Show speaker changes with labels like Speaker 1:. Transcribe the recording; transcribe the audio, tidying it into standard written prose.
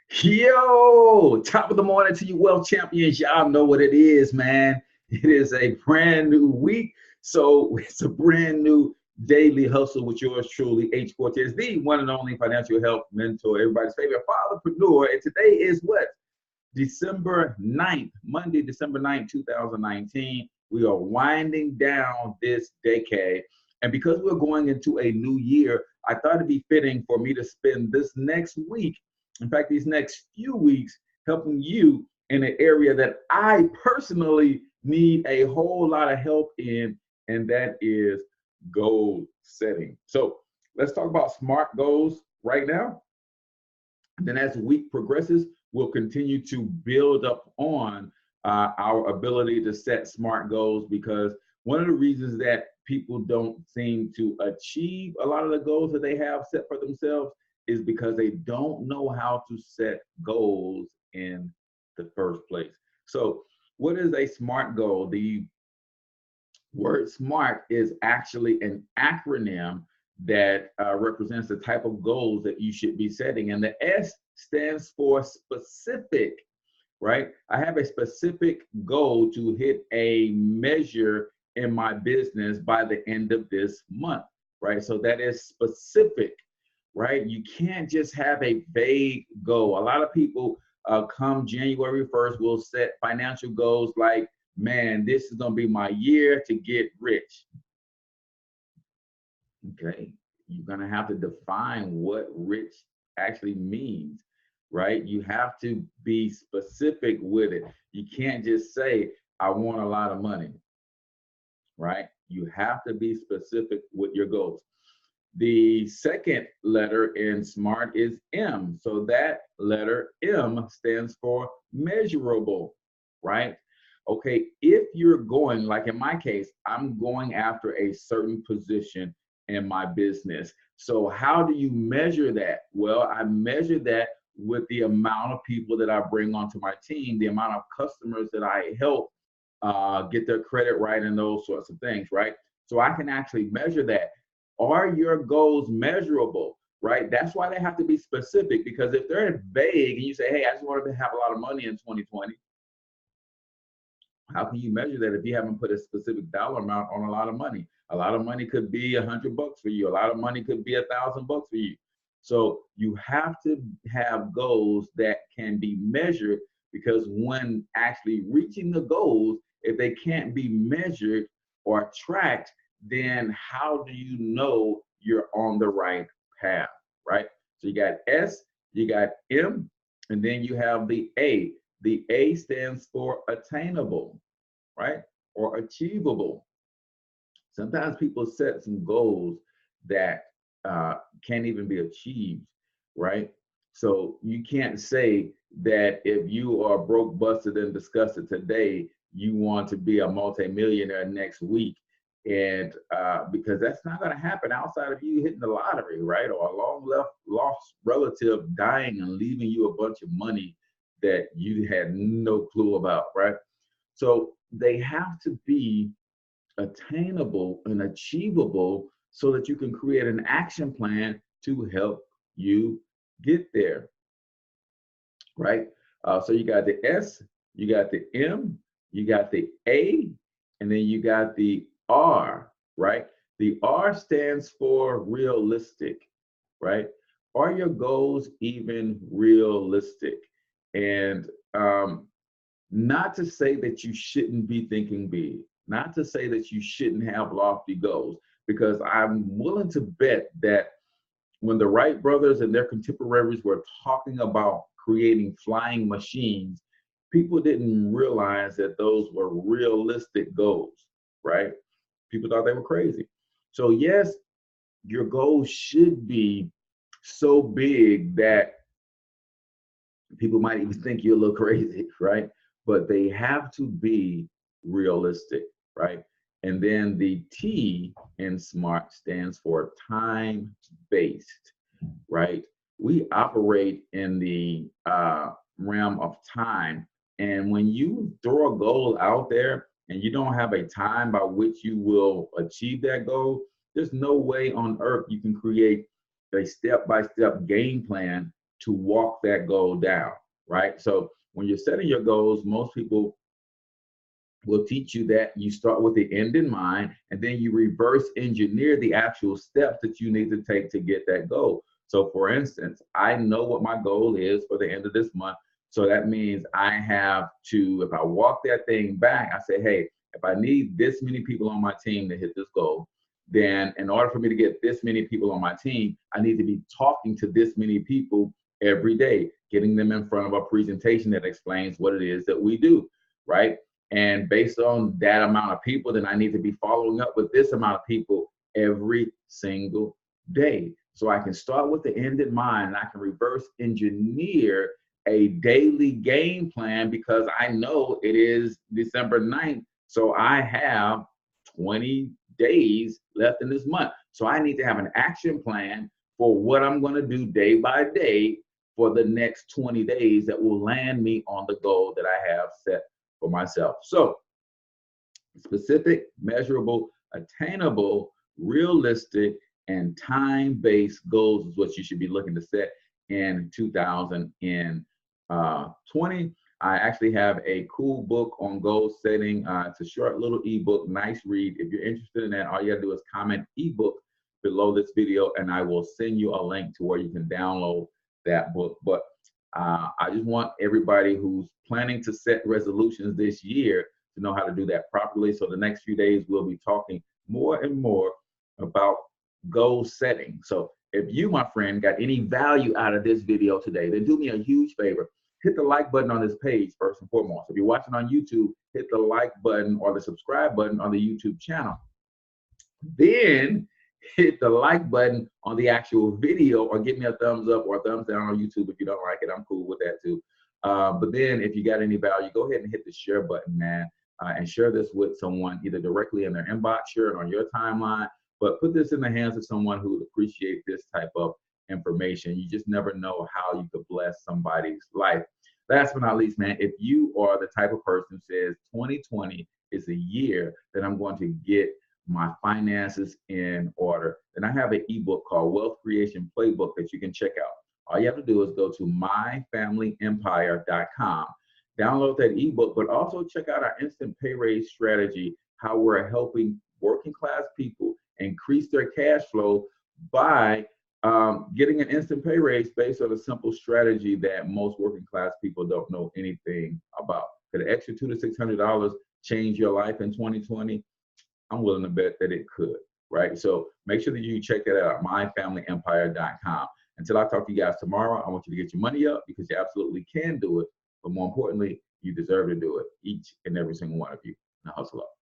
Speaker 1: Yo, top of the morning to you, wealth champions. Y'all know what it is, man. It is a brand new week. So it's a brand new daily hustle with yours truly, H Cortez, the one and only financial health mentor, everybody's favorite fatherpreneur. And today is what? December 9th, Monday, December 9th, 2019. We are winding down this decade. And because we're going into a new year, I thought it'd be fitting for me to spend this next week, in fact, these next few weeks, helping you in an area that I personally need a whole lot of help in, and that is goal setting. So let's talk about SMART goals right now. Then as the week progresses, we'll continue to build up on our ability to set SMART goals, because one of the reasons that people don't seem to achieve a lot of the goals that they have set for themselves is because they don't know how to set goals in the first place. So what is a SMART goal? The word SMART is actually an acronym that represents the type of goals that you should be setting. And the S stands for specific, right? I have a specific goal to hit a measure in my business by the end of this month, right? So that is specific, right? You can't just have a vague goal. A lot of people come January 1st will set financial goals like, man, this is going to be my year to get rich. Okay, you're going to have to define what rich actually means, right? You have to be specific with it. You can't just say, I want a lot of money, right? You have to be specific with your goals. The second letter in SMART is M. So that letter M stands for measurable, right? Okay, if you're going, like in my case, I'm going after a certain position in my business. So how do you measure that? Well, I measure that with the amount of people that I bring onto my team, the amount of customers that I help get their credit right, and those sorts of things, right? So I can actually measure that. Are your goals measurable, right? That's why they have to be specific, because if they're vague and you say, hey, I just want to have a lot of money in 2020, how can you measure that if you haven't put a specific dollar amount on a lot of money? A lot of money could be $100 for you. A lot of money could be $1,000 for you. So you have to have goals that can be measured, because when actually reaching the goals, if they can't be measured or tracked, then how do you know you're on the right path, right? So you got S, you got M, and then you have the A. The A stands for attainable, right? Or achievable. Sometimes people set some goals that can't even be achieved, right? So you can't say that if you are broke, busted, and disgusted today, you want to be a multimillionaire next week. And because that's not going to happen outside of you hitting the lottery, right? Or a long left lost relative dying and leaving you a bunch of money that you had no clue about, right? So they have to be attainable and achievable so that you can create an action plan to help you get there, right? So you got the S, you got the M, you got the A, and then you got the R, right? The R stands for realistic, right? Are your goals even realistic? And not to say that you shouldn't be thinking big, not to say that you shouldn't have lofty goals, because I'm willing to bet that when the Wright brothers and their contemporaries were talking about creating flying machines, people didn't realize that those were realistic goals, right? People thought they were crazy. So, yes, your goals should be so big that people might even think you're a little crazy, right? But they have to be realistic, right? And then the T in SMART stands for time based, right? We operate in the realm of time. And when you throw a goal out there and you don't have a time by which you will achieve that goal, there's no way on earth you can create a step by step game plan to walk that goal down, right? So when you're setting your goals, most people will teach you that you start with the end in mind, and then you reverse engineer the actual steps that you need to take to get that goal. So for instance, I know what my goal is for the end of this month. So that means I have to, if I walk that thing back, I say, hey, if I need this many people on my team to hit this goal, then in order for me to get this many people on my team, I need to be talking to this many people every day, getting them in front of a presentation that explains what it is that we do, right? And based on that amount of people, then I need to be following up with this amount of people every single day. So I can start with the end in mind, and I can reverse engineer a daily game plan, because I know it is December 9th. So I have 20 days left in this month. So I need to have an action plan for what I'm going to do day by day for the next 20 days that will land me on the goal that I have set for myself. So specific, measurable, attainable, realistic, and time-based goals is what you should be looking to set in 2020. I actually have a cool book on goal setting. It's a short little ebook, nice read. If you're interested in that, all you gotta do is comment ebook below this video, and I will send you a link to where you can download that book. But I just want everybody who's planning to set resolutions this year to know how to do that properly. So the next few days, we'll be talking more and more about goal setting. So if you, my friend, got any value out of this video today, then do me a huge favor. Hit the like button on this page first and foremost. If you're watching on YouTube, hit the like button or the subscribe button on the YouTube channel. Then hit the like button on the actual video, or give me a thumbs up or a thumbs down on YouTube if you don't like it. I'm cool with that too. But then if you got any value, go ahead and hit the share button, man, and share this with someone, either directly in their inbox, share it on your timeline, but put this in the hands of someone who would appreciate this type of information. You just never know how you could bless somebody's life. Last but not least, man, if you are the type of person who says 2020 is a year that I'm going to get my finances in order, then I have an ebook called Wealth Creation Playbook that you can check out. All you have to do is go to myfamilyempire.com, download that ebook, but also check out our instant pay raise strategy, how we're helping working class people increase their cash flow by getting an instant pay raise based on a simple strategy that most working class people don't know anything about. Could an extra $200 to $600 change your life in 2020? I'm willing to bet that it could, right? So make sure that you check that out, myfamilyempire.com. Until I talk to you guys tomorrow, I want you to get your money up, because you absolutely can do it. But more importantly, you deserve to do it, each and every single one of you. Now hustle up.